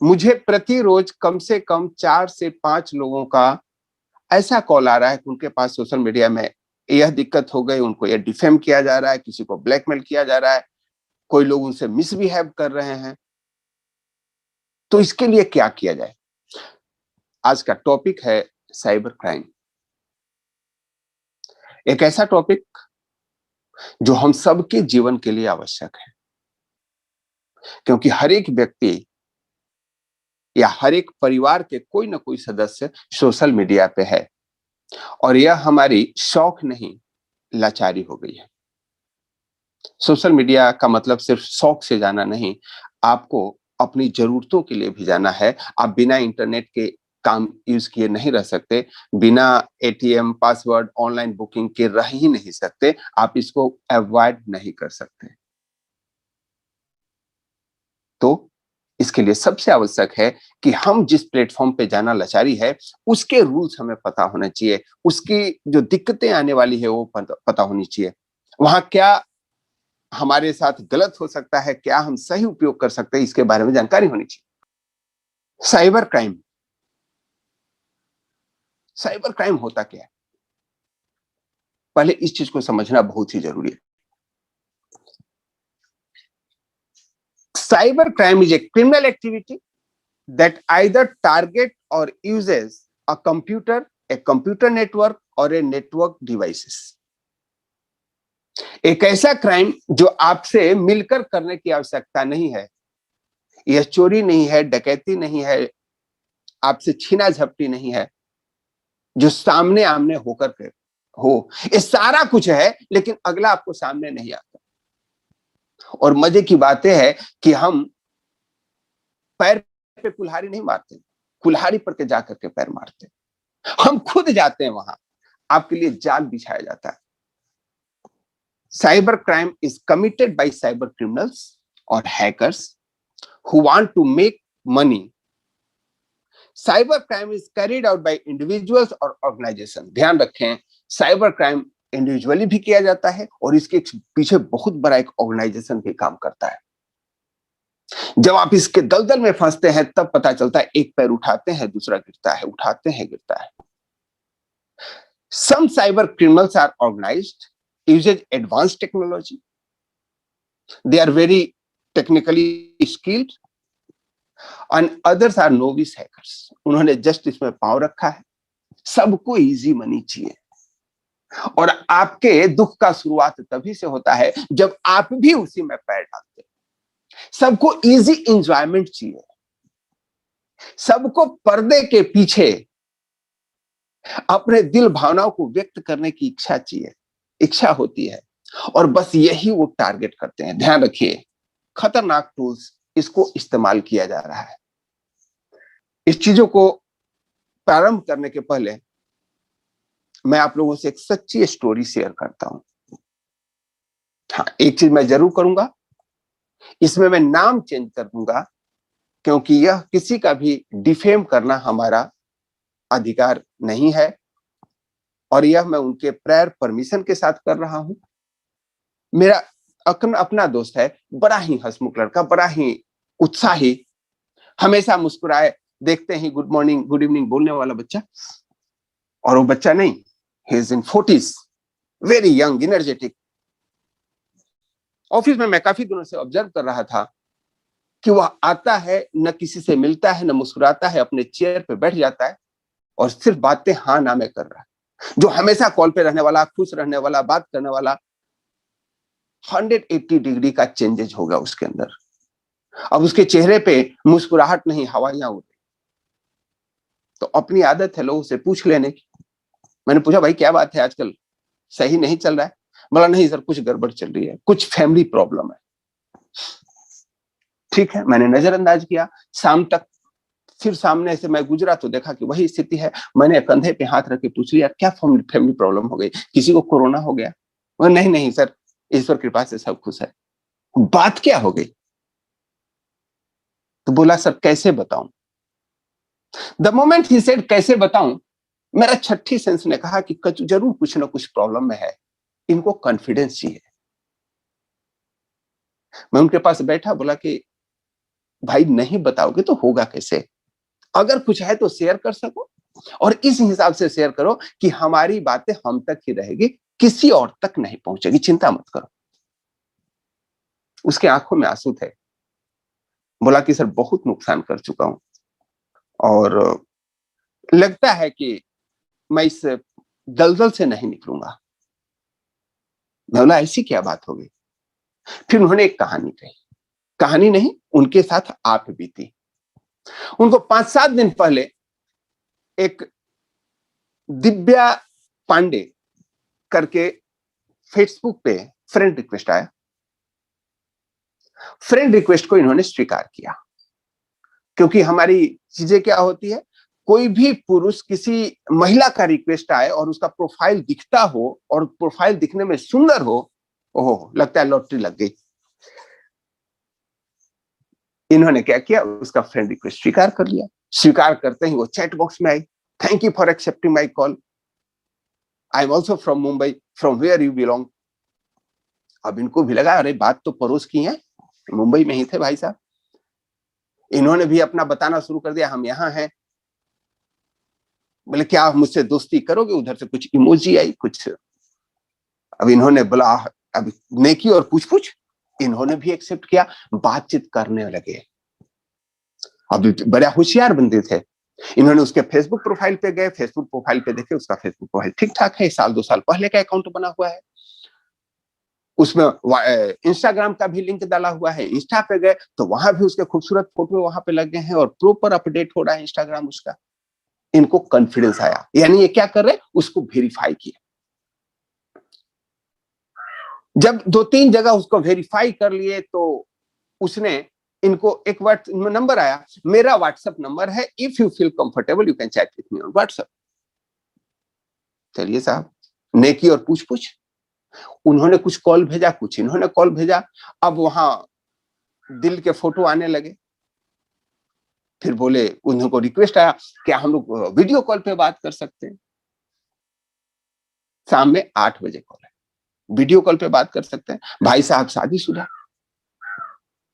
मुझे प्रतिरोज कम से कम 4 से 5 लोगों का ऐसा कॉल आ रहा है कि उनके पास सोशल मीडिया में यह दिक्कत हो गई, उनको यह डिफेम किया जा रहा है, किसी को ब्लैकमेल किया जा रहा है, कोई लोग उनसे मिसबिहेव कर रहे हैं। तो इसके लिए क्या किया जाए? आज का टॉपिक है साइबर क्राइम। एक ऐसा टॉपिक जो हम सबके जीवन के लिए आवश्यक है, क्योंकि हर एक व्यक्ति या हर एक परिवार के कोई ना कोई सदस्य सोशल मीडिया पे है, और यह हमारी शौक नहीं, लाचारी हो गई है। सोशल मीडिया का मतलब सिर्फ शौक से जाना नहीं, आपको अपनी जरूरतों के लिए भी जाना है। आप बिना इंटरनेट के काम यूज किए नहीं रह सकते, बिना एटीएम पासवर्ड ऑनलाइन बुकिंग के रह ही नहीं सकते, आप इसको अवॉइड नहीं कर सकते। तो इसके लिए सबसे आवश्यक है कि हम जिस प्लेटफॉर्म पे जाना लाचारी है, उसके रूल्स हमें पता होना चाहिए, उसकी जो दिक्कतें आने वाली है वो पता होनी चाहिए। वहां क्या हमारे साथ गलत हो सकता है, क्या हम सही उपयोग कर सकते हैं, इसके बारे में जानकारी होनी चाहिए। साइबर क्राइम, साइबर क्राइम होता क्या है? पहले इस चीज को समझना बहुत ही जरूरी है। Cyber crime is a criminal activity that either target or uses a computer network or a network devices। एक ऐसा क्राइम जो आपसे मिलकर करने की आवश्यकता नहीं है। यह चोरी नहीं है, डकैती नहीं है, आपसे छीना झपटी नहीं है, जो सामने आमने होकर के हो। ये सारा कुछ है, लेकिन अगला आपको सामने नहीं आता। और मजे की बात है कि हम पैर पे कुल्हाड़ी नहीं मारते, कुल्हाड़ी पर के जाकर के पैर मारते। हम खुद जाते हैं वहां, आपके लिए जाल बिछाया जाता है। Cyber crime is committed by cyber criminals और hackers who want to make money। Cyber crime is carried out by individuals और ऑर्गेनाइजेशन। ध्यान रखें, साइबर क्राइम इंडिविजुअली भी किया जाता है और इसके पीछे बहुत बड़ा एक ऑर्गेनाइजेशन भी काम करता है। जब आप इसके दलदल में फंसते हैं तब पता चलता है, एक पैर उठाते हैं दूसरा गिरता है, उठाते हैं गिरता है। Some cyber criminals are organized, uses advanced technology. They are very technically skilled, and others are novice hackers। उन्होंने जस्ट इसमें पांव रखा है। सबको इजी मनी चाहिए, और आपके दुख का शुरुआत तभी से होता है जब आप भी उसी में पैर डालते हैं। सबको इजी एंजॉयमेंट चाहिए, सबको पर्दे के पीछे अपने दिल भावनाओं को व्यक्त करने की इच्छा चाहिए, इच्छा होती है, और बस यही वो टारगेट करते हैं। ध्यान रखिए, खतरनाक टूल्स इसको इस्तेमाल किया जा रहा है। इस चीजों को प्रारंभ करने के पहले मैं आप लोगों से एक सच्ची स्टोरी शेयर करता हूं। हाँ, एक चीज मैं जरूर करूंगा, इसमें मैं नाम चेंज कर दूंगा, क्योंकि यह किसी का भी डिफेम करना हमारा अधिकार नहीं है, और यह मैं उनके प्रायर परमिशन के साथ कर रहा हूं। मेरा अपना दोस्त है, बड़ा ही हंसमुख लड़का, बड़ा ही उत्साही, हमेशा मुस्कुराए, देखते ही गुड मॉर्निंग गुड इवनिंग बोलने वाला बच्चा। और वो बच्चा नहीं, he is in 40s, very young, energetic. Office में मैं काफी दिनों से ऑब्जर्व कर रहा था कि वह आता है, न किसी से मिलता है, न मुस्कुराता है, अपने चेयर पे बैठ जाता है और सिर्फ बातें हाँ ना में कर रहा है। जो हमेशा कॉल पे रहने वाला, खुश रहने वाला, बात करने वाला, 180 डिग्री का चेंजेज होगा उसके अंदर। अब उसके चेहरे पे मुस्कुराहट नहीं, हवाइयां उड़ रही। तो अपनी आदत है लोगों से पूछ लेने की। मैंने पूछा, भाई क्या बात है, आजकल सही नहीं चल रहा है? बोला, नहीं सर, कुछ गड़बड़ चल रही है, कुछ फैमिली प्रॉब्लम है। ठीक है, मैंने नजरअंदाज किया। शाम तक फिर सामने से मैं गुजरा तो देखा कि वही स्थिति है। मैंने कंधे पे हाथ रख के पूछ लिया, क्या फैमिली प्रॉब्लम हो गई, किसी को कोरोना हो गया? नहीं नहीं सर, ईश्वर कृपा से सब खुश है। बात क्या हो गई? तो बोला, सर कैसे बताऊं? द मोमेंट ही सेड कैसे बताऊं, मेरा छठी सेंस ने कहा कि जरूर कुछ ना कुछ प्रॉब्लम में है, इनको कॉन्फिडेंस चाहिए। मैं उनके पास बैठा, बोला कि भाई नहीं बताओगे तो होगा कैसे? अगर कुछ है तो शेयर कर सको, और इस हिसाब से शेयर करो कि हमारी बातें हम तक ही रहेगी, किसी और तक नहीं पहुंचेगी, चिंता मत करो। उसके आंखों में आंसू थे। बोला कि सर बहुत नुकसान कर चुका हूं, और लगता है कि मैं इस दलदल से नहीं निकलूंगा। मैं बोला ऐसी क्या बात होगी? फिर उन्होंने एक कहानी कही। कहानी नहीं, उनके साथ आप बीती। उनको 5-7 दिन पहले एक दिव्या पांडे करके फेसबुक पे फ्रेंड रिक्वेस्ट आया। फ्रेंड रिक्वेस्ट को इन्होंने स्वीकार किया, क्योंकि हमारी चीजें क्या होती है, कोई भी पुरुष किसी महिला का रिक्वेस्ट आए और उसका प्रोफाइल दिखता हो और प्रोफाइल दिखने में सुंदर हो, ओहो लगता है लॉटरी लग गई। इन्होंने क्या किया, उसका फ्रेंड रिक्वेस्ट स्वीकार कर लिया। स्वीकार करते ही वो चैट बॉक्स में आई, thank you for accepting my call, I am also from Mumbai, from where you belong. अब इनको भी लगा अरे बात तो पड़ोस की है, मुंबई में ही थे भाई साहब। इन्होंने भी अपना बताना शुरू कर दिया, हम यहाँ हैं। बोले क्या मुझसे दोस्ती करोगे? उधर से कुछ इमोजी आई कुछ। अब इन्होंने बोला, अब नेकी और पूछ पूछ, इन्होंने भी एक्सेप्ट किया, बातचीत करने लगे। अब बड़ा होशियार बंदे थे। इन्होंने उसके फेसबुक प्रोफाइल पे गए, फेसबुक प्रोफाइल पे देखे, उसका फेसबुक प्रोफाइल ठीक ठाक है, 1-2 साल पहले का अकाउंट बना हुआ है। उसमें इंस्टाग्राम का भी लिंक डाला हुआ है। इंस्टा पे गए तो वहां भी उसके खूबसूरत फोटो वहां पे लगे हैं और प्रॉपर अपडेट हो रहा है इंस्टाग्राम उसका। इनको कॉन्फिडेंस आया, यानी ये क्या कर रहे, उसको वेरीफाई किया। जब 2-3 जगह उसको वेरीफाई कर लिए तो उसने इनको एक नंबर आया, मेरा व्हाट्सएप नंबर है, if you feel comfortable you can chat with me on WhatsApp. चलिए साहब, नेकी और पूछ पूछ। उन्होंने कुछ कॉल भेजा, कुछ इन्होंने कॉल भेजा। अब वहां दिल के फोटो आने लगे। फिर बोले, उनको रिक्वेस्ट आया, क्या हम लोग वीडियो कॉल पे बात कर सकते हैं? शाम में 8 बजे कॉल है, वीडियो कॉल पे बात कर सकते हैं। भाई साहब शादीशुदा,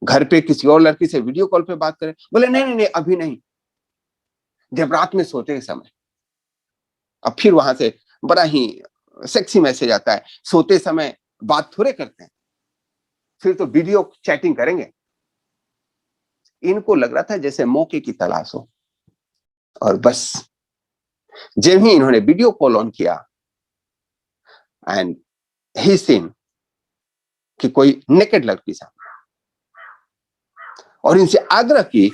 घर पे किसी और लड़की से वीडियो कॉल पे बात करें? बोले नहीं नहीं नहीं अभी नहीं, जब रात में सोते समय। अब फिर वहां से बड़ा ही सेक्सी मैसेज आता है, सोते समय बात थोड़े करते हैं, फिर तो वीडियो चैटिंग करेंगे। इनको लग रहा था जैसे मौके की तलाश हो, और बस जब ही इन्होंने वीडियो कॉल ऑन किया एंड ही सीन कि कोई नेकेड लड़की सामने, और इनसे आग्रह की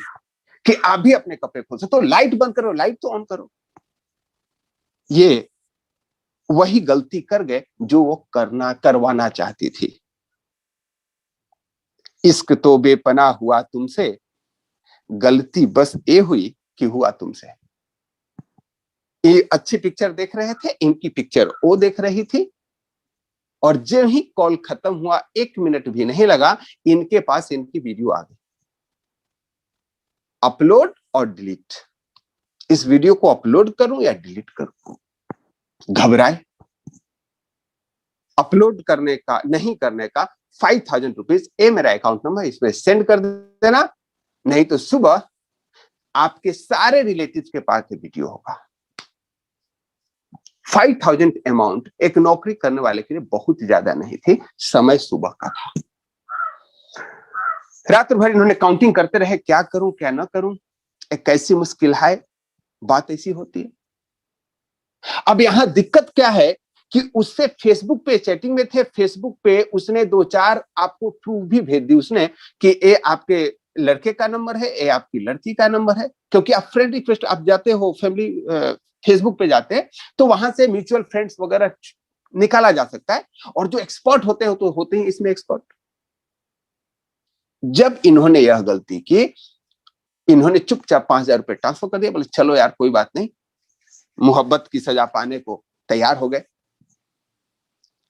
कि आप भी अपने कपड़े खोल सकते हो, लाइट बंद करो, लाइट तो ऑन करो। ये वही गलती कर गए जो वो करवाना चाहती थी। इश्क तो बेपनाह हुआ तुमसे, गलती बस ये हुई कि हुआ तुमसे। ये अच्छी पिक्चर देख रहे थे, इनकी पिक्चर वो देख रही थी, और जब ही कॉल खत्म हुआ 1 मिनट भी नहीं लगा, इनके पास इनकी वीडियो आ गई। अपलोड और डिलीट, इस वीडियो को अपलोड करूं या डिलीट करूं? घबराए। अपलोड करने का नहीं करने का 5000 रुपीज, ये मेरा अकाउंट नंबर, इसमें सेंड कर देना, नहीं तो सुबह आपके सारे रिलेटिव्स के पास वीडियो होगा। 5000 अमाउंट एक नौकरी करने वाले के लिए बहुत ज्यादा नहीं थी। समय सुबह का था। रात भर इन्होंने काउंटिंग करते रहे, क्या करूं क्या ना करूं। एक कैसी मुश्किल है, बात ऐसी होती है। अब यहां दिक्कत क्या है कि उससे फेसबुक पे चैटिंग में थे, फेसबुक पे उसने 2-4 आपको प्रूफ भी भेज दी उसने कि ये आपके लड़के का नंबर है, ये आपकी लड़की का नंबर है। क्योंकि आप फ्रेंड रिक्वेस्ट आप जाते हो, फैमिली फेसबुक पे जाते हैं तो वहां से म्यूचुअल फ्रेंड्स वगैरह निकाला जा सकता है, और जो एक्सपर्ट होते हैं तो होते हैं इसमें एक्सपर्ट। जब इन्होंने यह गलती की, इन्होंने चुपचाप 5000 रुपए ट्रांसफर कर दिया, बोले चलो यार कोई बात नहीं, मोहब्बत की सजा पाने को तैयार हो गए।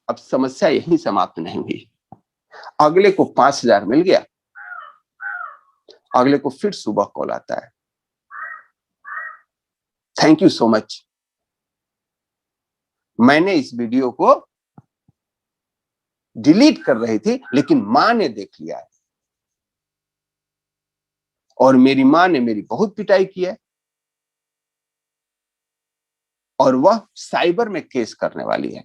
अब समस्या यहीं समाप्त नहीं हुई। अगले को 5000 मिल गया, अगले को फिर सुबह कॉल आता है, थैंक यू सो मच, मैंने इस वीडियो को डिलीट कर रही थी लेकिन मां ने देख लिया है। और मेरी मां ने मेरी बहुत पिटाई की है और वह साइबर में केस करने वाली है।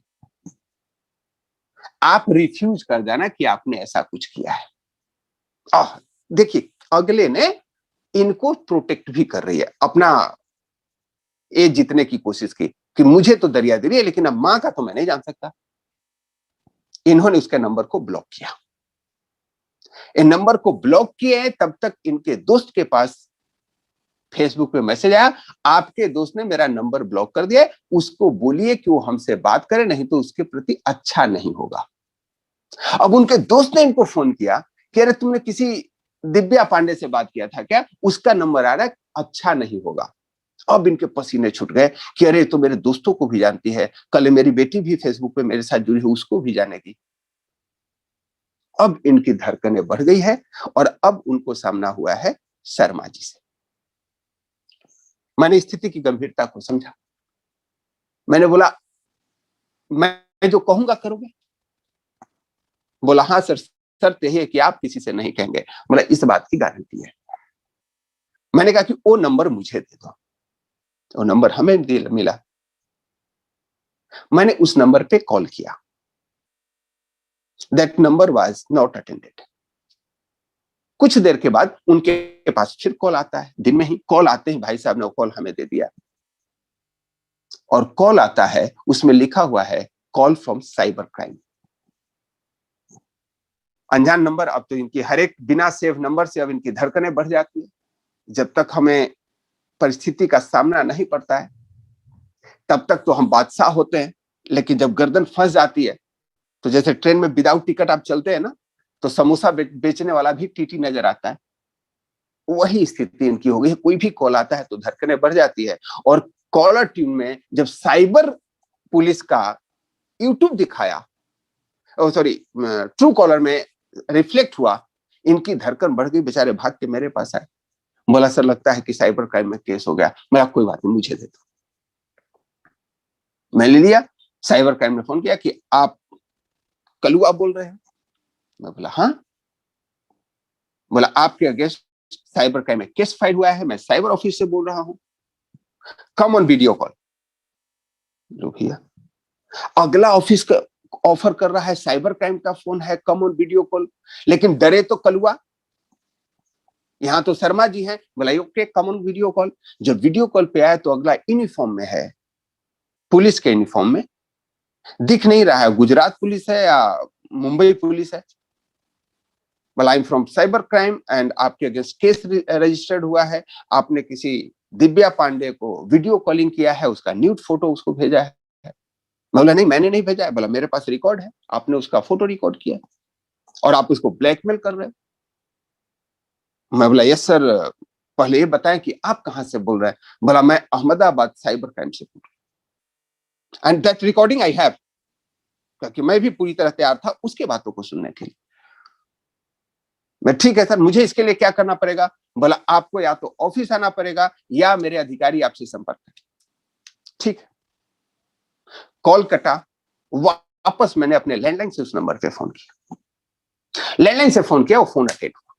आप रिफ्यूज कर देना कि आपने ऐसा कुछ किया है। देखिए, अगले ने इनको प्रोटेक्ट भी कर रही है, अपना एज जीतने की कोशिश की कि मुझे तो दरिया दे रही है, लेकिन अब मां का तो मैं नहीं जान सकता। इन्होंने उसके नंबर को ब्लॉक किया। इन नंबर को ब्लॉक किए, तब तक इनके दोस्त के पास फेसबुक पे मैसेज आया, आपके दोस्त ने मेरा नंबर ब्लॉक कर दिया, उसको बोलिए कि वो हमसे बात करे, नहीं तो उसके प्रति अच्छा नहीं होगा। अब उनके दोस्त ने इनको फोन किया कि अरे तुमने किसी दिव्या पांडे से बात किया था क्या, उसका नंबर आ रहा है, अच्छा नहीं होगा। अब इनके पसीने छूट गए कि अरे तो मेरे दोस्तों को भी जानती है, कल मेरी बेटी भी फेसबुक पे मेरे साथ जुड़ी है, उसको भी जानेगी। अब इनकी धड़कनें बढ़ गई है और अब उनको सामना हुआ है शर्मा जी से। मैंने स्थिति की गंभीरता को समझा। मैंने बोला, मैं जो कहूंगा करोगे? बोला, हाँ सर, शर्त यही है कि आप किसी से नहीं कहेंगे। बोला, इस बात की गारंटी है। मैंने कहा कि वो नंबर मुझे दे दो। वो नंबर हमें मिला। मैंने उस नंबर पे कॉल किया। That number was not attended. कुछ देर के बाद उनके पास फिर कॉल आता है, दिन में ही कॉल आते ही भाई साहब ने वो कॉल हमें दे दिया। और कॉल आता है, उसमें लिखा हुआ है कॉल फ्रॉम साइबर क्राइम। अनजान नंबर। अब तो इनकी हर एक बिना सेव नंबर से अब इनकी धड़कनें बढ़ जाती है। जब तक हमें परिस्थिति का सामना नहीं पड़ता है तब तक तो हम बादशाह होते हैं, लेकिन जब गर्दन फंस जाती है, तो जैसे ट्रेन में विदाउट टिकट आप चलते हैं ना, तो समोसा बेचने वाला भी टीटी नजर आता है। वही स्थिति इनकी हो गई है। कोई भी कॉल आता है तो धड़कनें बढ़ जाती है। और कॉलर ट्यून में जब साइबर पुलिस का यूट्यूब दिखाया, सॉरी, ट्रू कॉलर में रिफ्लेक्ट हुआ, इनकी धड़कन बढ़ गई। बेचारे भाग के मेरे पास आए। बोला, सर लगता है कि साइबर क्राइम में केस हो गया। मैं, कोई बात नहीं, मुझे दे दो। मैं ले लिया। साइबर क्राइम ने फोन किया कि आप कलुआ बोल रहे हैं? मैं बोला, हाँ। बोला, आपके अगेंस्ट साइबर क्राइम में केस फाइल हुआ है, मैं साइबर ऑफिस से बोल रहा हूं, कम ऑन वीडियो कॉल। लो भैया, अगला ऑफिस का ऑफर कर रहा है, साइबर क्राइम का फोन है, कम ऑन वीडियो कॉल, लेकिन डरे तो कलुआ। यहां तो शर्मा जी हैं। बोला, okay, come on video call. जब वीडियो कॉल पे आया तो अगला यूनिफॉर्म में है, पुलिस के यूनिफॉर्म में। दिख नहीं रहा है गुजरात पुलिस है या मुंबई पुलिस है। बोला, I am from cyber crime and आपके अगेंस्ट केस रजिस्टर्ड हुआ है। आपने किसी दिव्या पांडे को वीडियो कॉलिंग किया है, उसका न्यूड फोटो उसको भेजा है। मैं बोला, नहीं, मैंने नहीं भेजा है। बोला, मेरे पास रिकॉर्ड है, आपने उसका फोटो रिकॉर्ड किया और आप उसको ब्लैकमेल कर रहे हैं। मैं बोला, यस सर, पहले ये बताएं कि आप कहां से बोल रहे हैं। बोला, मैं अहमदाबाद साइबर क्राइम से बोल रहा हूं and that recording I have. क्योंकि मैं भी पूरी तरह तैयार था उसके बातों को सुनने के लिए। मैं, ठीक है सर, मुझे इसके लिए क्या करना पड़ेगा? बोला, आपको या तो ऑफिस आना पड़ेगा या मेरे अधिकारी आपसे संपर्क करें। ठीक है। कॉल कटा। वापस मैंने अपने लैंडलाइन से उस नंबर पे फोन किया। लैंडलाइन से फोन किया, वो फोन अटेंड हुआ।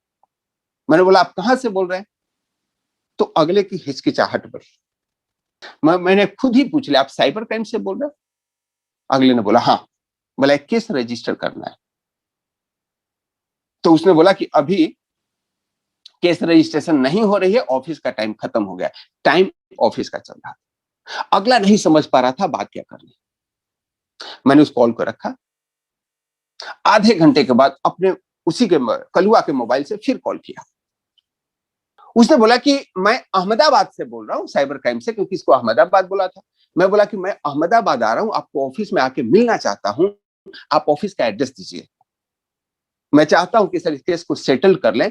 मैंने बोला, आप कहां से बोल रहे हैं? तो अगले की हिचकिचाहट बढ़ी। मैंने खुद ही पूछ लिया, आप साइबर क्राइम से बोल रहे हैं? अगले ने बोला, हाँ। बोला, एक केस रजिस्टर करना है। तो उसने बोला कि अभी केस रजिस्ट्रेशन नहीं हो रही है, ऑफिस का टाइम खत्म हो गया। टाइम ऑफिस का चल रहा था। अगला नहीं समझ पा रहा था बात क्या करनी। मैंने उस कॉल को रखा। आधे घंटे के बाद अपने उसी के कलुआ के मोबाइल से फिर कॉल किया। उसने बोला कि मैं अहमदाबाद से बोल रहा हूँ, साइबर क्राइम से, क्योंकि इसको अहमदाबाद बोला था। मैं बोला कि मैं अहमदाबाद आ रहा हूं, आपको ऑफिस में आके मिलना चाहता हूं, आप ऑफिस का एड्रेस दीजिए। मैं चाहता हूं कि सर इस केस को सेटल कर लें।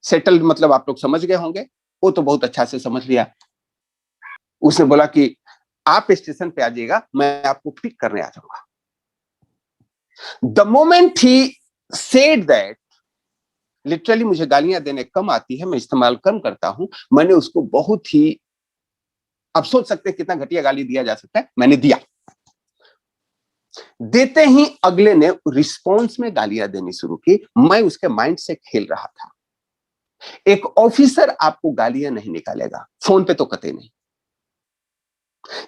सेटल मतलब आप लोग समझ गए होंगे, वो तो बहुत अच्छा से समझ लिया। उसने बोला कि आप स्टेशन पे आ जाइएगा, मैं आपको पिक करने आ जाऊंगा। The moment he said that, literally मुझे गालियां देने कम आती है, मैं इस्तेमाल कम करता हूं। मैंने उसको बहुत ही, आप सोच सकते हैं कितना घटिया गाली दिया जा सकता है, मैंने दिया। देते ही अगले ने रिस्पॉन्स में गालियां देनी शुरू की। मैं उसके माइंड से खेल रहा था। एक ऑफिसर आपको गालियां नहीं निकालेगा, फोन पे तो कतई नहीं।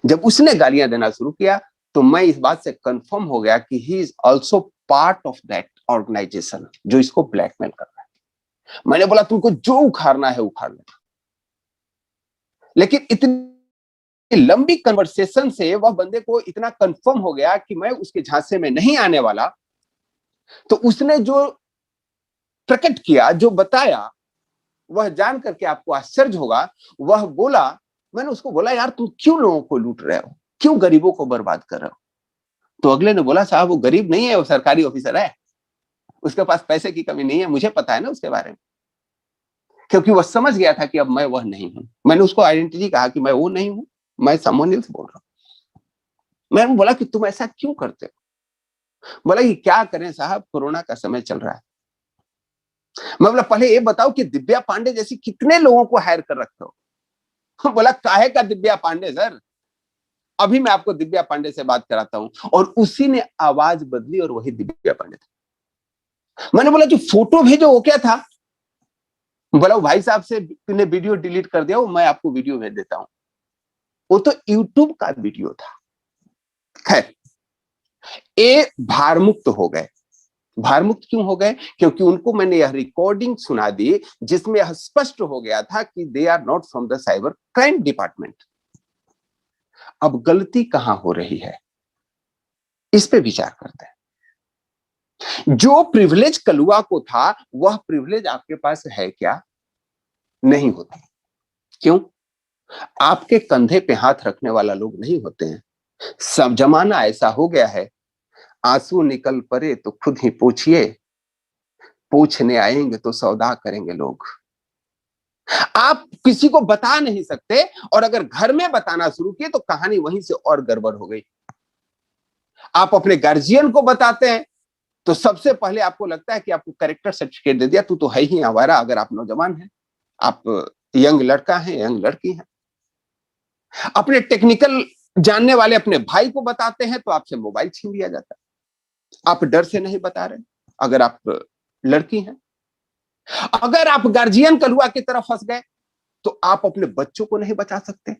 जब उसने गालियां देना शुरू किया तो मैं इस बात से कंफर्म हो गया कि he is also part of that organisation जो इसको ब्लैकमेल कर रहा है। मैंने बोला तुमको जो उखाड़ना है उखाड़ लेना, लेकिन इतनी लंबी कन्वर्सेशन से वह बंदे को इतना कंफर्म हो गया कि मैं उसके झांसे में नहीं आने वाला। तो उसने जो प्रकट किया, जो बताया, वह जान करके आपको आश्चर्य होगा। वह बोला, मैंने उसको बोला यार तुम क्यों लोगों को लूट रहे हो, क्यों गरीबों को बर्बाद कर रहे हो? तो अगले ने बोला साहब वो गरीब नहीं है, वो सरकारी ऑफिसर है, उसके पास पैसे की कमी नहीं है, मुझे पता है ना उसके बारे में। क्योंकि वह समझ गया था कि अब मैं वह नहीं हूं। मैंने उसको आइडेंटिटी कहा कि मैं वो नहीं हूं, मैं समवन एल्स बोल रहा हूं। मैंने बोला कि तुम ऐसा क्यों करते हो? बोला कि क्या करें साहब, कोरोना का समय चल रहा है। मैं बोला पहले ये बताओ कि दिव्या पांडे जैसी कितने लोगों को हायर कर रखते हो? बोला काहे का दिव्या पांडे सर, अभी मैं आपको दिव्या पांडे से बात कराता हूं। और उसी ने आवाज बदली और वही दिव्या पांडे था। मैंने बोला जो फोटो भेजो वो क्या था? बोला भाई साहब से ने वीडियो डिलीट कर दिया, वो मैं आपको वीडियो भेज देता हूं। वो तो यूट्यूब का वीडियो था। खैर, ये भारमुक्त हो गए। भारमुक्त क्यों हो गए? क्योंकि उनको मैंने यह रिकॉर्डिंग सुना दी जिसमें यह स्पष्ट हो गया था कि they are not from the cyber crime department. अब गलती कहां हो रही है, इस पे विचार करते हैं। जो प्रिविलेज कलुआ को था वह प्रिविलेज आपके पास है क्या? नहीं होती। क्यों? आपके कंधे पे हाथ रखने वाला लोग नहीं होते हैं। सब जमाना ऐसा हो गया है, आंसू निकल पड़े तो खुद ही पूछिए, पूछने आएंगे तो सौदा करेंगे लोग। आप किसी को बता नहीं सकते, और अगर घर में बताना शुरू किए तो कहानी वहीं से और गड़बड़ हो गई। आप अपने गार्जियन को बताते हैं तो सबसे पहले आपको लगता है कि आपको कैरेक्टर सर्टिफिकेट दे दिया, तू तो है ही आवारा। अगर आप नौजवान हैं, आप यंग लड़का है, यंग लड़की है। अपने टेक्निकल जानने वाले अपने भाई को बताते हैं तो आपसे मोबाइल छीन लिया जाता है। आप डर से नहीं बता रहे, अगर आप लड़की हैं। अगर आप गार्जियन कलुआ की तरफ फंस गए तो आप अपने बच्चों को नहीं बचा सकते।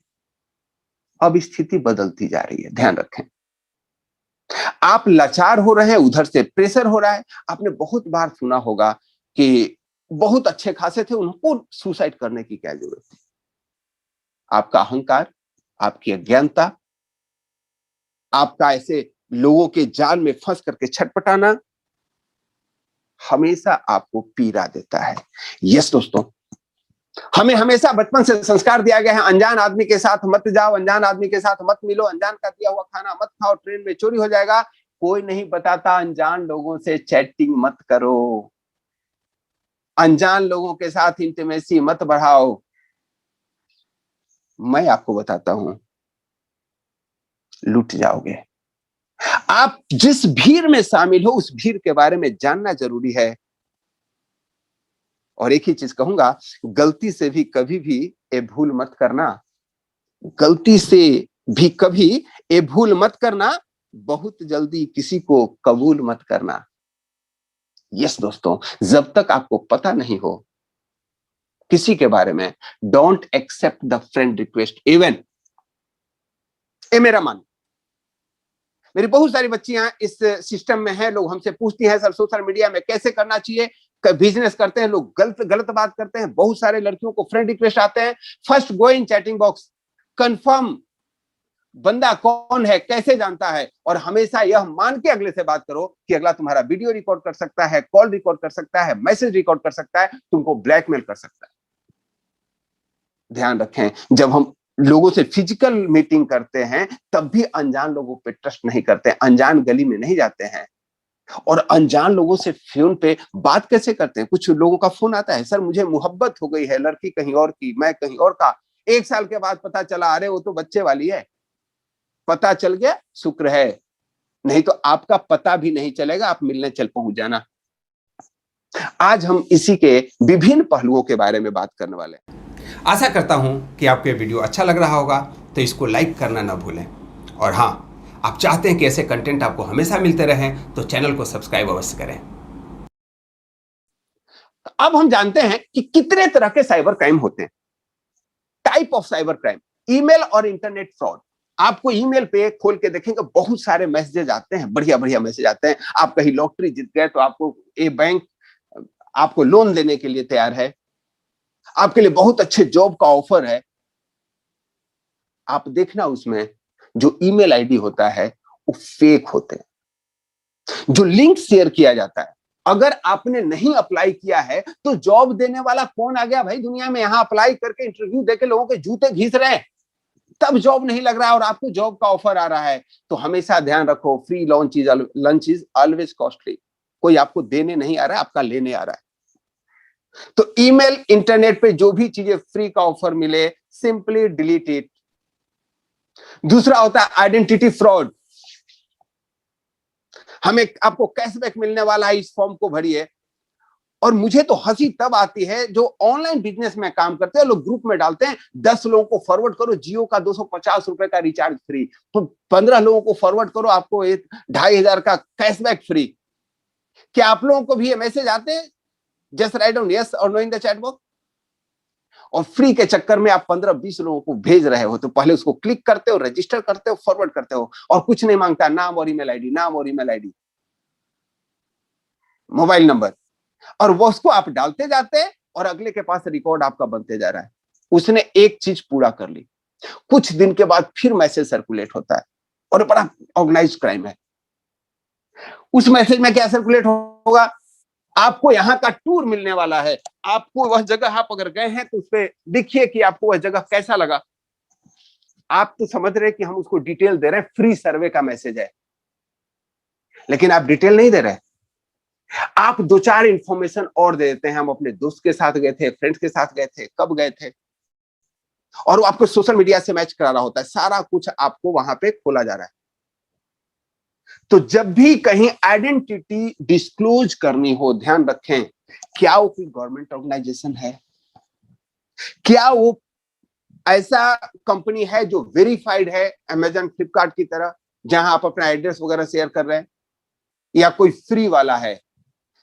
अब स्थिति बदलती जा रही है, ध्यान रखें। आप लाचार हो रहे हैं, उधर से प्रेशर हो रहा है। आपने बहुत बार सुना होगा कि बहुत अच्छे खासे थे, उनको सुसाइड करने की क्या जरूरत थी? आपका अहंकार, आपकी अज्ञानता, आपका ऐसे लोगों के जाल में फंस करके छटपटाना हमेशा आपको पीड़ा देता है। यस दोस्तों, हमें हमेशा बचपन से संस्कार दिया गया है, अनजान आदमी के साथ मत जाओ, अनजान आदमी के साथ मत मिलो, अनजान का दिया हुआ खाना मत खाओ, ट्रेन में चोरी हो जाएगा। कोई नहीं बताता अनजान लोगों से चैटिंग मत करो, अनजान लोगों के साथ इंटीमेसी मत बढ़ाओ। मैं आपको बताता हूं, लूट जाओगे। आप जिस भीड़ में शामिल हो उस भीड़ के बारे में जानना जरूरी है। और एक ही चीज कहूंगा, गलती से भी कभी भी ये भूल मत करना, गलती से भी कभी ये भूल मत करना, बहुत जल्दी किसी को कबूल मत करना। यस दोस्तों, जब तक आपको पता नहीं हो किसी के बारे में, don't accept the friend request even. ये मेरा मान, मेरी बहुत सारी बच्चियां इस सिस्टम में हैं। लोग हमसे पूछती हैं सर सोशल मीडिया में कैसे करना चाहिए, बिजनेस करते हैं लोग, गलत गलत बात करते हैं। बहुत सारे लड़कियों को फ्रेंड रिक्वेस्ट आते हैं। फर्स्ट गो इन चैटिंग बॉक्स, कंफर्म बंदा कौन है, कैसे जानता है, और हमेशा यह मान के अगले से बात करो कि अगला तुम्हारा वीडियो रिकॉर्ड कर सकता है, कॉल रिकॉर्ड कर सकता है, मैसेज रिकॉर्ड कर सकता है, तुमको ब्लैकमेल कर सकता है। ध्यान रखें, जब हम लोगों से फिजिकल मीटिंग करते हैं तब भी अनजान लोगों पे ट्रस्ट नहीं करते, अनजान गली में नहीं जाते हैं। और अनजान लोगों से फोन पे बात कैसे करते हैं? कुछ लोगों का फोन आता है, सर मुझे मोहब्बत हो गई है, लड़की कहीं और की, मैं कहीं और का। 1 साल के बाद पता चला अरे वो तो बच्चे वाली है। पता चल गया, शुक्र है, नहीं तो आपका पता भी नहीं चलेगा, आप मिलने चल पहुंच जाना। आज हम इसी के विभिन्न पहलुओं के बारे में बात करने वाले हैं। आशा करता हूं कि आपको ये वीडियो अच्छा लग रहा होगा, तो इसको लाइक करना ना भूलें। और हाँ, आप चाहते हैं कि ऐसे कंटेंट आपको हमेशा मिलते रहें तो चैनल को सब्सक्राइब अवश्य करें। अब हम जानते हैं कि कितने तरह के साइबर क्राइम होते हैं। Type of cyber crime, email और इंटरनेट फ्रॉड। आपको ईमेल पे खोल के देखेंगे बहुत सारे मैसेज आते हैं, बढ़िया बढ़िया मैसेज आते हैं। आप कहीं लॉटरी जीत गए तो आपको ये बैंक आपको लोन देने के लिए तैयार है, आपके लिए बहुत अच्छे जॉब का ऑफर है। आप देखना उसमें जो ईमेल आईडी होता है वो फेक होते हैं। जो लिंक शेयर किया जाता है, अगर आपने नहीं अप्लाई किया है तो जॉब देने वाला कौन आ गया भाई दुनिया में, यहां अप्लाई करके इंटरव्यू देके लोगों के जूते घिस रहे हैं, तब जॉब नहीं लग रहा है और आपको जॉब का ऑफर आ रहा है। तो हमेशा ध्यान रखो, free lunch is always costly. कोई आपको देने नहीं आ रहा है, आपका लेने आ रहा है। तो ईमेल इंटरनेट पे जो भी चीजें फ्री का ऑफर मिले, सिंपली डिलीट इट। दूसरा होता है आइडेंटिटी फ्रॉड। हमें आपको कैशबैक मिलने वाला है, इस फॉर्म को भरिए। और मुझे तो हंसी तब आती है जो ऑनलाइन बिजनेस में काम करते हैं, लोग ग्रुप में डालते हैं 10 लोगों को फॉरवर्ड करो जियो का 250 रुपए का रिचार्ज फ्री, तो 15 लोगों को फॉरवर्ड करो आपको 2500 का कैशबैक फ्री। क्या आप लोगों को भी ये मैसेज आते हैं? जस्ट राइट डाउन यस और no in the chat box. और फ्री के चक्कर में आप 15-20 लोगों को भेज रहे हो, तो पहले उसको क्लिक करते हो, रजिस्टर करते हो, फॉरवर्ड करते हो, और कुछ नहीं मांगता, नाम और ईमेल आईडी, नाम और ईमेल आईडी, मोबाइल नंबर, और वो उसको आप डालते जाते हैं और अगले के पास रिकॉर्ड आपका बनते जा रहा है। उसने एक चीज पूरा कर ली, कुछ दिन के बाद फिर मैसेज सर्कुलेट होता है, और बड़ा ऑर्गेनाइज क्राइम है। उस मैसेज में क्या सर्कुलेट होगा? आपको यहाँ का टूर मिलने वाला है, आपको वह जगह, आप अगर गए हैं तो उस पर देखिए कि आपको वह जगह कैसा लगा। आप तो समझ रहे कि हम उसको डिटेल दे रहे हैं, फ्री सर्वे का मैसेज है, लेकिन आप डिटेल नहीं दे रहे। आप 2-4 इंफॉर्मेशन और दे देते हैं, हम अपने दोस्त के साथ गए थे, फ्रेंड्स के साथ गए थे, कब गए थे, और वो आपको सोशल मीडिया से मैच करा रहा होता है, सारा कुछ आपको वहां पे खोला जा रहा है। तो जब भी कहीं आइडेंटिटी डिस्क्लोज करनी हो, ध्यान रखें, क्या वो कोई गवर्नमेंट ऑर्गेनाइजेशन है, क्या वो ऐसा कंपनी है जो वेरीफाइड है अमेजन फ्लिपकार्ट की तरह, जहां आप अपना एड्रेस वगैरह शेयर कर रहे हैं, या कोई फ्री वाला है।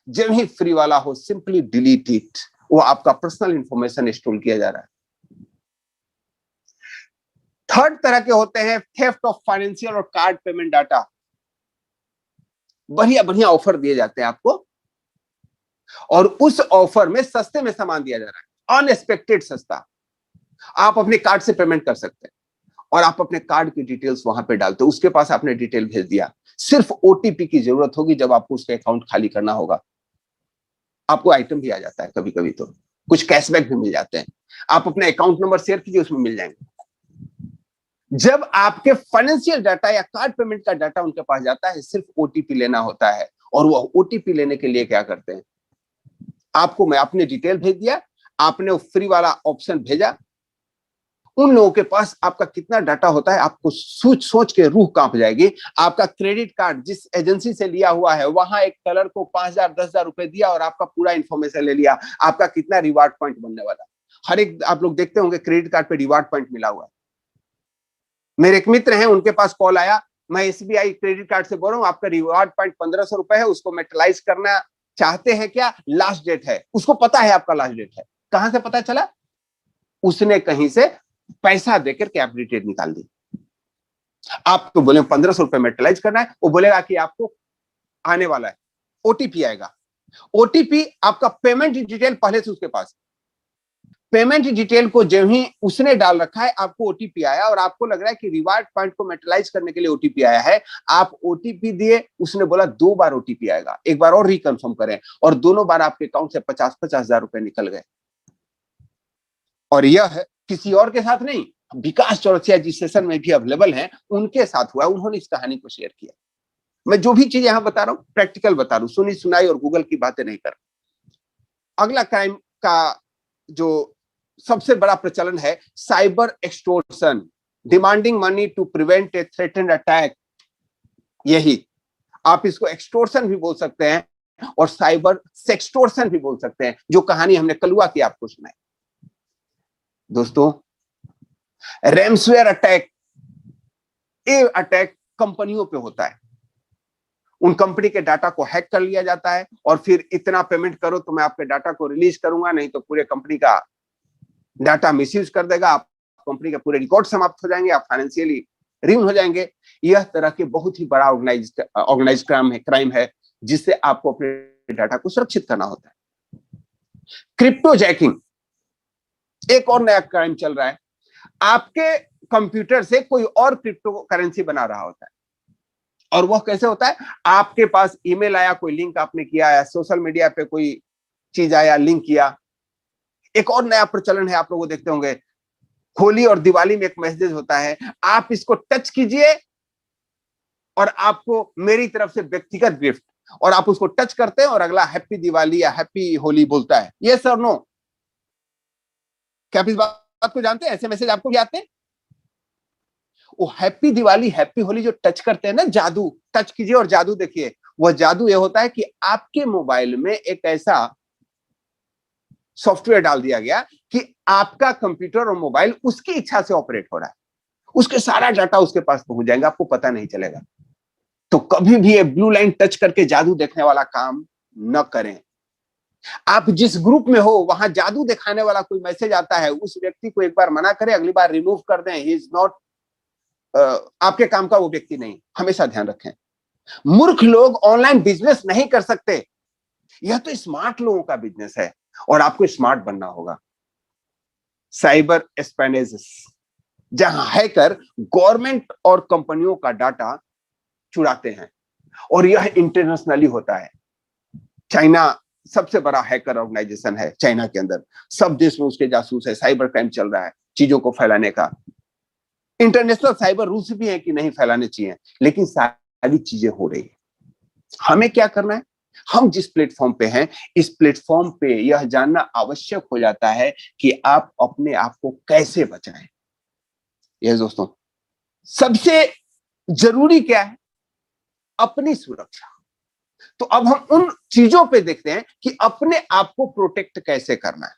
जब ही फ्री वाला हो सिंपली डिलीट इट, वो आपका पर्सनल इंफॉर्मेशन स्टोर किया जा रहा है। थर्ड तरह के होते हैं थेफ्ट ऑफ फाइनेंशियल और कार्ड पेमेंट डाटा। बढ़िया बढ़िया ऑफर दिए जाते हैं आपको, और उस ऑफर में सस्ते में सामान दिया जा रहा है, अनएक्सपेक्टेड सस्ता। आप अपने कार्ड से पेमेंट कर सकते हैं, और आप अपने कार्ड की डिटेल्स वहां पे डालते हो, उसके पास आपने डिटेल भेज दिया, सिर्फ ओटीपी की जरूरत होगी जब आपको उसका अकाउंट खाली करना होगा। आपको आइटम भी आ जाता है, कभी कभी तो कुछ कैशबैक भी मिल जाते हैं। आप अपने अकाउंट नंबर शेयर कीजिए, उसमें मिल जाएंगे। जब आपके फाइनेंशियल डाटा या कार्ड पेमेंट का डाटा उनके पास जाता है, सिर्फ ओटीपी लेना होता है, और वो ओटीपी लेने के लिए क्या करते हैं, आपको मैं अपने डिटेल भेज दिया, आपने वो फ्री वाला ऑप्शन भेजा, उन लोगों के पास आपका कितना डाटा होता है आपको सोच सोच के रूह कांप जाएगी। आपका क्रेडिट कार्ड जिस एजेंसी से लिया हुआ है, वहां एक कलर को 5,000-10,000 रुपए दिया और आपका पूरा इंफॉर्मेशन ले लिया, आपका कितना रिवार्ड पॉइंट बनने वाला। हर एक आप लोग देखते होंगे क्रेडिट कार्ड पे रिवार्ड पॉइंट मिला हुआ है। मेरे एक मित्र हैं, उनके पास कॉल आया, मैं एसबीआई क्रेडिट कार्ड से बोल रहा हूँ, आपका रिवार्ड पॉइंट 1,500 रुपए है, उसको मेटलाइज करना चाहते हैं क्या? लास्ट डेट है, उसको पता है आपका लास्ट डेट है। कहां से पता चला? उसने कहीं से पैसा देकर के आप डिटेल निकाल दी। आप तो बोले 1,500 रुपए मेटलाइज करना है, वो बोलेगा कि आपको आने वाला है, ओटीपी आएगा। ओटीपी आपका पेमेंट डिटेल पहले से उसके पास, पेमेंट डिटेल को जब ही उसने डाल रखा है, आपको ओटीपी आया और आपको लग रहा है कि रिवार्ड पॉइंट को मेटलाइज करने के लिए ओटीपी आया है। आप ओटीपी दिए, उसने बोला 2 बार ओटीपी आएगा, एक बार और रिकन्फर्म करें, और दोनों बार आपके अकाउंट से 50-50 हजार रुपए निकल गए। और यह किसी और के साथ नहीं, विकास चौरसिया जिस सेशन में भी अवेलेबल हैं, उनके साथ हुआ, उन्होंने इस कहानी को शेयर किया। मैं जो भी चीजें यहां बता रहा हूं प्रैक्टिकल बता रहा हूं, सुनी सुनाई और गूगल की बातें नहीं कर। अगला क्राइम का जो सबसे बड़ा प्रचलन है cyber extortion, demanding money to prevent a threatened attack. यही आप इसको एक्सटोर्शन भी बोल सकते हैं और साइबर सेक्सटोर्शन भी बोल सकते हैं, जो कहानी हमने कलुआ की आपको सुनाई। दोस्तों, रैमसवेयर अटैक, ये अटैक कंपनियों पे होता है। उन कंपनी के डाटा को हैक कर लिया जाता है और फिर इतना पेमेंट करो तो मैं आपके डाटा को रिलीज करूंगा, नहीं तो पूरे कंपनी का डाटा मिसयूज कर देगा, आप कंपनी के पूरे रिकॉर्ड समाप्त हो जाएंगे, आप फाइनेंशियली रिम हो जाएंगे। यह तरह के बहुत ही बड़ा ऑर्गेनाइज क्राइम है जिससे आपको अपने डाटा को सुरक्षित करना होता है। क्रिप्टो जैकिंग एक और नया क्राइम चल रहा है। आपके कंप्यूटर से कोई और क्रिप्टो करेंसी बना रहा होता है, और वह कैसे होता है? आपके पास ईमेल आया, कोई लिंक आपने किया, या सोशल मीडिया पे कोई चीज आया, लिंक किया। एक और नया प्रचलन है, आप लोग देखते होंगे, होली और दिवाली में एक मैसेज होता है, आप इसको टच कीजिए और आपको मेरी तरफ से व्यक्तिगत गिफ्ट, और आप उसको टच करते हैं और अगला हैप्पी दिवाली या हैप्पी होली बोलता है। ये सर नो, क्या आप इस बात को जानते हैं? ऐसे मैसेज आपको भी आते हैं? वो हैप्पी दिवाली हैप्पी होली जो टच करते हैं ना, जादू, टच कीजिए और जादू देखिए, वह जादू ये होता है कि आपके मोबाइल में एक ऐसा सॉफ्टवेयर डाल दिया गया कि आपका कंप्यूटर और मोबाइल उसकी इच्छा से ऑपरेट हो रहा है, उसके सारा डाटा उसके पास पहुंच जाएगा, आपको पता नहीं चलेगा। तो कभी भी ये ब्लू लाइन टच करके जादू देखने वाला काम न करें। आप जिस ग्रुप में हो वहां जादू दिखाने वाला कोई मैसेज आता है, उस व्यक्ति को एक बार मना करें, अगली बार रिमूव कर दें। ही इज नॉट आपके काम का वो व्यक्ति नहीं, हमेशा ध्यान रखें। मूर्ख लोग ऑनलाइन बिजनेस नहीं कर सकते, यह तो स्मार्ट लोगों का बिजनेस है और आपको स्मार्ट बनना होगा। साइबर स्पैनेजेस, जहां हैकर गवर्नमेंट और कंपनियों का डाटा चुराते हैं, और यह इंटरनेशनली होता है। चाइना सबसे बड़ा हैकर ऑर्गेनाइजेशन है, चाइना के अंदर सब देश में उसके जासूस है, साइबर क्राइम चल रहा है चीजों को फैलाने का। इंटरनेशनल साइबर रूल्स भी है कि नहीं फैलाने चाहिए, लेकिन सारी चीजें हो रही है। हमें क्या करना है? हम जिस प्लेटफॉर्म पे हैं, इस प्लेटफॉर्म पे यह जानना आवश्यक हो जाता है कि आप अपने आप को कैसे बचाएं। यह दोस्तों सबसे जरूरी क्या है? अपनी सुरक्षा। तो अब हम उन चीजों पे देखते हैं कि अपने आप को प्रोटेक्ट कैसे करना है,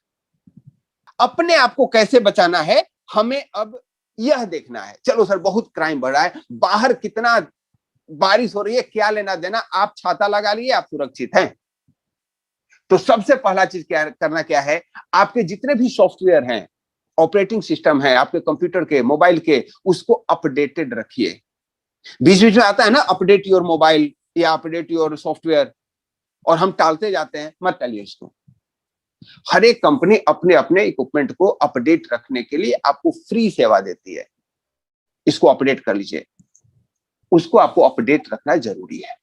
अपने आप को कैसे बचाना है। हमें अब यह देखना है, चलो सर बहुत क्राइम बढ़ रहा है, बाहर कितना बारिश हो रही है, क्या लेना देना, आप छाता लगा लिए, आप सुरक्षित हैं। तो सबसे पहला चीज करना क्या है? आपके जितने भी सॉफ्टवेयर हैं, ऑपरेटिंग सिस्टम है आपके कंप्यूटर के, मोबाइल के, उसको अपडेटेड रखिए। बीच बीच में आता है ना अपडेट योर मोबाइल या अपडेट योर सॉफ्टवेयर, और हम टालते जाते हैं, मत टालिए इसको। हर एक कंपनी अपने अपने इक्विपमेंट को अपडेट रखने के लिए आपको फ्री सेवा देती है, इसको अपडेट कर लीजिए, उसको आपको अपडेट रखना जरूरी है।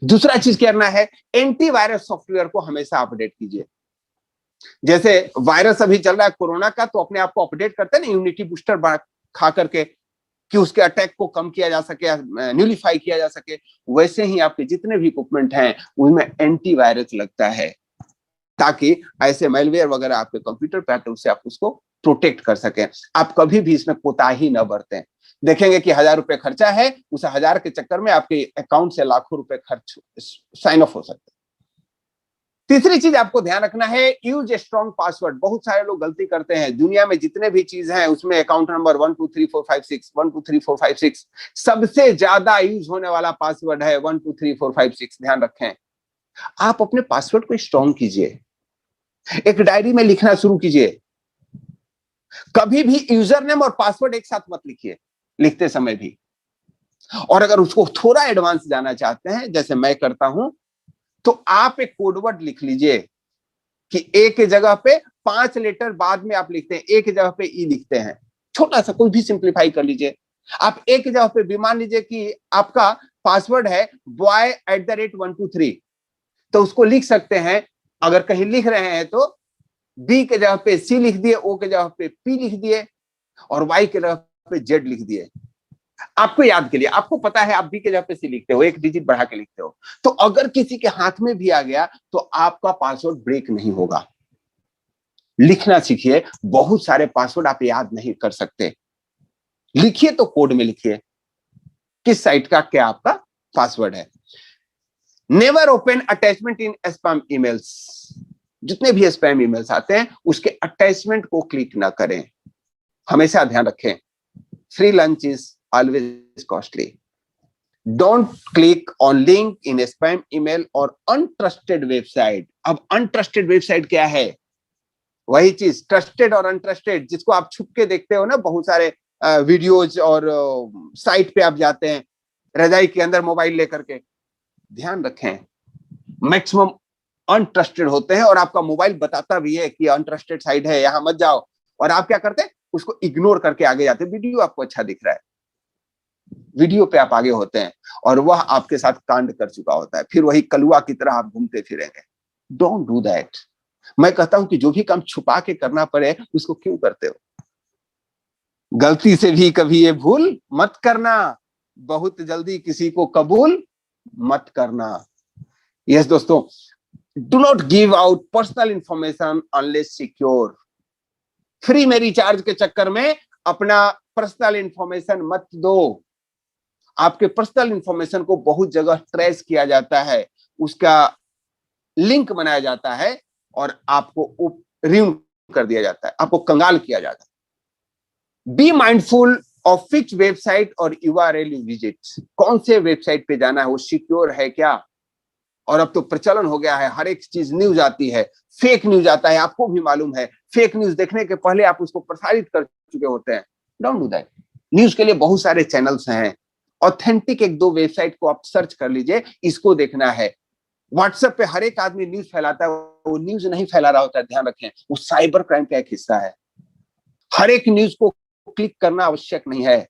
दूसरा चीज क्या करना है? एंटीवायरस सॉफ्टवेयर को हमेशा अपडेट कीजिए। जैसे वायरस अभी चल रहा है कोरोना का, तो अपने आप को अपडेट करते हैं ना, इम्यूनिटी बूस्टर खा करके, कि उसके अटैक को कम किया जा सके, न्यूलिफाई किया जा सके। वैसे ही आपके जितने भी इक्विपमेंट हैं उनमें एंटीवायरस लगता है, ताकि ऐसे मैलवेयर वगैरह आपके कंप्यूटर पे आते उससे आप उसको प्रोटेक्ट कर सकें। आप कभी भी इसमें कोताही न बरतें। देखेंगे कि 1000 रुपए खर्चा है, उस 1000 के चक्कर में आपके अकाउंट से लाखों रुपए खर्च साइन ऑफ हो सकते हैं। तीसरी चीज आपको ध्यान रखना है, यूज ए स्ट्रॉन्ग पासवर्ड। बहुत सारे लोग गलती करते हैं, दुनिया में जितने भी चीज हैं उसमें अकाउंट नंबर 123456 123456 सबसे ज्यादा यूज होने वाला पासवर्ड है 123456। ध्यान रखें, आप अपने पासवर्ड को स्ट्रॉन्ग कीजिए, एक डायरी में लिखना शुरू कीजिए। कभी भी यूजर नेम और पासवर्ड एक साथ मत लिखिए लिखते समय भी। और अगर उसको थोड़ा एडवांस जाना चाहते हैं, जैसे मैं करता हूं, तो आप एक कोडवर्ड लिख लीजिए कि ए के जगह पे 5 लेटर बाद में आप लिखते हैं, ए के जगह पे ई लिखते हैं। छोटा सा कोई भी सिंप्लीफाई कर लीजिए। आप ए के जगह पे भी मान लीजिए कि आपका पासवर्ड है boy@123, तो उसको लिख सकते हैं। अगर कहीं लिख रहे हैं तो बी के जगह पे सी लिख दिए, ओ के जगह पे पी लिख दिए, और वाई के जगह पे जेड लिख दिए। आपको याद के लिए, आपको पता है आप बी के जगह पे सी लिखते हो, एक डिजिट बढ़ा के लिखते हो, तो अगर किसी के हाथ में भी आ गया तो आपका पासवर्ड ब्रेक नहीं होगा। लिखना सीखिए, बहुत सारे पासवर्ड आप याद नहीं कर सकते। लिखिए तो कोड में लिखिए किस साइट का क्या आपका पासवर्ड है। नेवर ओपन अटैचमेंट इन स्पैम ईमेल्स। जितने भी स्पैम ईमेल्स आते हैं उसके अटैचमेंट को क्लिक ना करें। हमेशा ध्यान रखें, free lunch is always costly. Don't click on link in spam email और अनट्रस्टेड वेबसाइट। अब अनट्रस्टेड वेबसाइट क्या है? वही चीज, ट्रस्टेड और अनट्रस्टेड, जिसको आप छुप के देखते हो ना, बहुत सारे वीडियोज और साइट पे आप जाते हैं रजाई के अंदर मोबाइल लेकर के। ध्यान रखें, मैक्सिमम अनट्रस्टेड होते हैं और आपका मोबाइल बताता भी है कि अनट्रस्टेड साइट है, यहां मत जाओ, और आप क्या करते हैं? उसको इग्नोर करके आगे जाते हैं। वीडियो आपको अच्छा दिख रहा है, वीडियो पे आप आगे होते हैं और वह आपके साथ कांड कर चुका होता है, फिर वही कलुआ की तरह आप घूमते फिरेंगे। Don't do that. मैं कहता हूं कि जो भी काम छुपा के करना पड़े उसको क्यों करते हो? गलती से भी कभी ये भूल मत करना, बहुत जल्दी किसी को कबूल मत करना। यस दोस्तों, do not give out personal information unless secure. Free में रिचार्ज के चक्कर में अपना पर्सनल इंफॉर्मेशन मत दो। आपके पर्सनल इंफॉर्मेशन को बहुत जगह ट्रेस किया जाता है, उसका लिंक बनाया जाता है और आपको रियून कर दिया जाता है, आपको कंगाल किया जाता है। Be mindful of which website और यूआरएल यू विजिट। कौन से वेबसाइट पे जाना है, वो सिक्योर है क्या? और अब तो प्रचलन हो गया है, हर एक चीज न्यूज आती है, फेक न्यूज आता है, आपको भी मालूम है। फेक न्यूज देखने के पहले आप उसको प्रसारित कर चुके होते हैं। Don't do that. न्यूज के लिए बहुत सारे चैनल्स हैं, ऑथेंटिक एक दो वेबसाइट को आप सर्च कर लीजिए, इसको देखना है। व्हाट्सएप पे हर एक आदमी न्यूज फैलाता है, वो न्यूज नहीं फैला रहा होता है, ध्यान रखें, वो साइबर क्राइम का एक हिस्सा है। हर एक न्यूज को क्लिक करना आवश्यक नहीं है,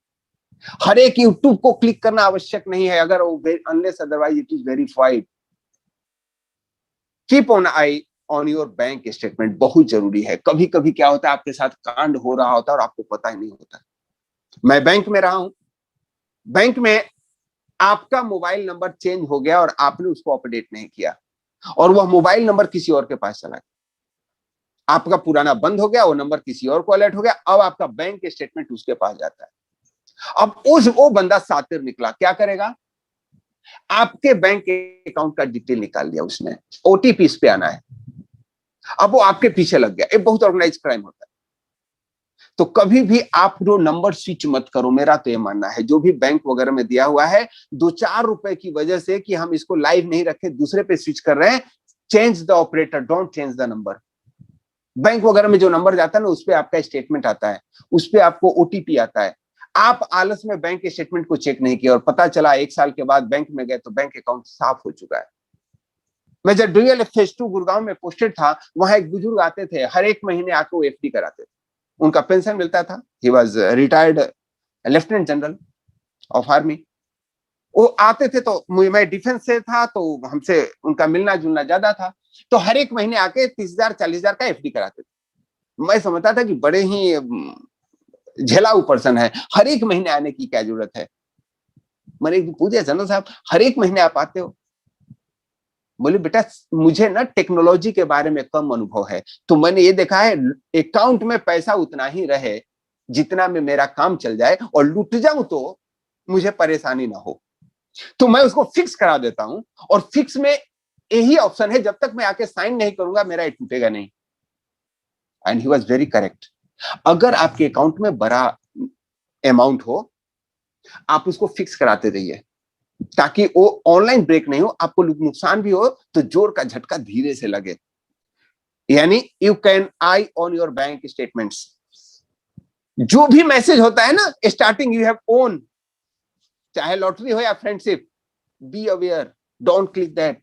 हर एक यूट्यूब को क्लिक करना आवश्यक नहीं है, अगर वो unless otherwise it is verified. Keep on I on your bank statement, बहुत जरूरी है। कभी कभी क्या होता है, आपके साथ कांड हो रहा होता है और आपको पता ही नहीं होता। मैं बैंक में रहा हूं, बैंक में आपका मोबाइल नंबर चेंज हो गया और आपने उसको अपडेट नहीं किया और वह मोबाइल नंबर किसी और के पास चला गया। आपका पुराना बंद हो गया, वो नंबर किसी और को अलर्ट हो गया, अब आपका बैंक स्टेटमेंट उसके पास जाता है। अब वो बंदा सातिर निकला, क्या करेगा? आपके बैंक अकाउंट का डिटेल निकाल लिया उसने, ओटीपी इस पे आना है, अब वो आपके पीछे लग गया। ये बहुत ऑर्गेनाइज क्राइम होता है। तो कभी भी आप जो नंबर स्विच मत करो, मेरा तो ये मानना है। जो भी बैंक वगैरह में दिया हुआ है, 2-4 रुपए की वजह से कि हम इसको लाइव नहीं रखे, दूसरे पे स्विच कर रहे हैं, change the operator, don't change the number. Bank वगैरह में जो नंबर जाता है ना, उस पर आपका स्टेटमेंट आता है, उस पर आपको ओटीपी आता है। आप आलस में बैंक के स्टेटमेंट को चेक नहीं किया और पता चला 1 साल के बाद बैंक में गए तो बैंक अकाउंट साफ हो चुका है। मैं जब डीएल फेज 2 गुड़गांव में पोस्टेड था, वहां एक बुजुर्ग आते थे, हर एक महीने आके वो एफडी कराते थे, उनका पेंशन मिलता था। He was retired lieutenant general of army. वो आते थे, तो मैं डिफेंस से था तो हमसे उनका मिलना जुलना ज्यादा था, तो हर एक महीने आके 30,000 40,000 का एफडी कराते थे। मैं समझता था कि बड़े ही झेलाऊ पर्सन है, हर एक महीने आने की क्या जरूरत है। मैंने एक पूछा, जनरल साहब हर एक महीने आप आते हो? बोले बेटा मुझे ना टेक्नोलॉजी के बारे में कम अनुभव है, तो मैंने ये देखा है अकाउंट में पैसा उतना ही रहे जितना में मेरा काम चल जाए, और लूट जाऊं तो मुझे परेशानी ना हो, तो मैं उसको फिक्स करा देता हूं। और फिक्स में यही ऑप्शन है, जब तक मैं आके साइन नहीं करूंगा मेरा ये टूटेगा नहीं। And he was very correct. अगर आपके अकाउंट में बड़ा अमाउंट हो, आप उसको फिक्स कराते रहिए, ताकि वो ऑनलाइन ब्रेक नहीं हो, आपको नुकसान भी हो तो जोर का झटका धीरे से लगे। यानी you can I on your bank statements. जो भी मैसेज होता है ना, स्टार्टिंग यू हैव ओन, चाहे लॉटरी हो या friendship, be aware, don't click that.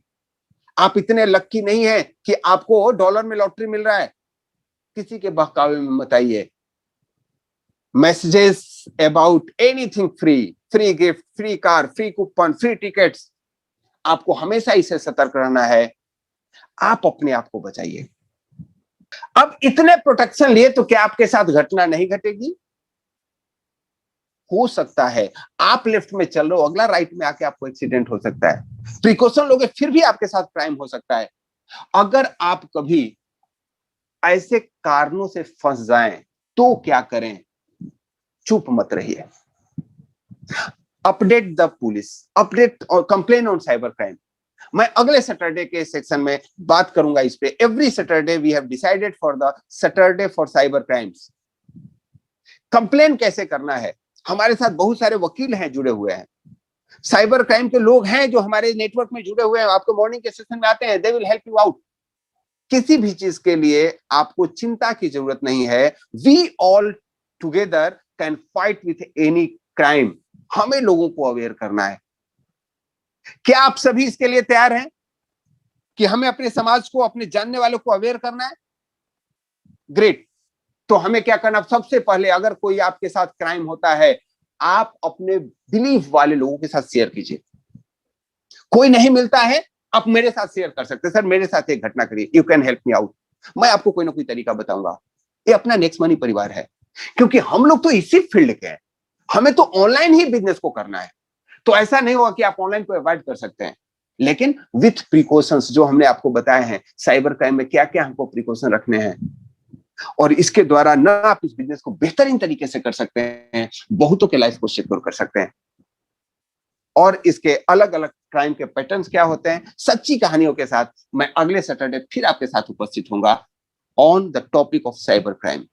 आप इतने लक्की नहीं है कि आपको डॉलर में लॉटरी मिल रहा है, किसी के बहकावे में मत आइए। Messages about anything free, free gift, free car, free coupon, free tickets, आपको हमेशा इसे सतर्क रहना है। आप अपने आप को बचाइए। अब इतने प्रोटेक्शन लिए तो क्या आपके साथ घटना नहीं घटेगी? हो सकता है आप लेफ्ट में चल रहे हो, अगला राइट में आके आपको एक्सीडेंट हो सकता है। प्रिकॉशन लोगे फिर भी आपके साथ क्राइम हो सकता है। अगर आप कभी ऐसे कारणों से फंस जाएं तो क्या करें? चुप मत रहिए। अपडेट द पुलिस, अपडेट और कंप्लेन ऑन साइबर क्राइम। मैं अगले सैटरडे के सेक्शन में बात करूंगा इस पे। Every Saturday we have decided for the Saturday for cyber crimes. Complain कैसे करना है, हमारे साथ बहुत सारे वकील हैं जुड़े हुए हैं, साइबर क्राइम के लोग हैं जो हमारे नेटवर्क में जुड़े हुए हैं, आपको मॉर्निंग के सेशन में आते हैं, they will help you out. किसी भी चीज के लिए आपको चिंता की जरूरत नहीं है। We all together can fight with any crime. हमें लोगों को अवेयर करना है। क्या आप सभी इसके लिए तैयार हैं कि हमें अपने समाज को, अपने जानने वालों को अवेयर करना है? ग्रेट। तो हमें क्या करना? सबसे पहले अगर कोई आपके साथ क्राइम होता है, आप अपने बिलीफ वाले लोगों के साथ शेयर कीजिए। कोई नहीं मिलता है, आप मेरे साथ शेयर कर सकते हैं, सर मेरे साथ एक घटना करिए, you can help me out. मैं आपको कोई ना कोई तरीका बताऊंगा। ये अपना नेक्स्ट मनी परिवार है, क्योंकि हम लोग तो इसी फील्ड के हैं। हमें तो ऑनलाइन ही बिजनेस को करना है। तो ऐसा नहीं होगा कि आप ऑनलाइन को अवॉइड कर सकते हैं, लेकिन विथ प्रिकॉशंस जो हमने आपको बताए हैं। साइबर क्राइम में क्या क्या हमको प्रिकॉशन रखने हैं, और इसके द्वारा न आप इस बिजनेस को बेहतरीन तरीके से कर सकते हैं, बहुतों के लाइफ को सिक्योर कर सकते हैं। और इसके अलग अलग क्राइम के पैटर्न्स क्या होते हैं, सच्ची कहानियों के साथ मैं अगले सैटरडे फिर आपके साथ उपस्थित होऊंगा on the topic of cyber crime.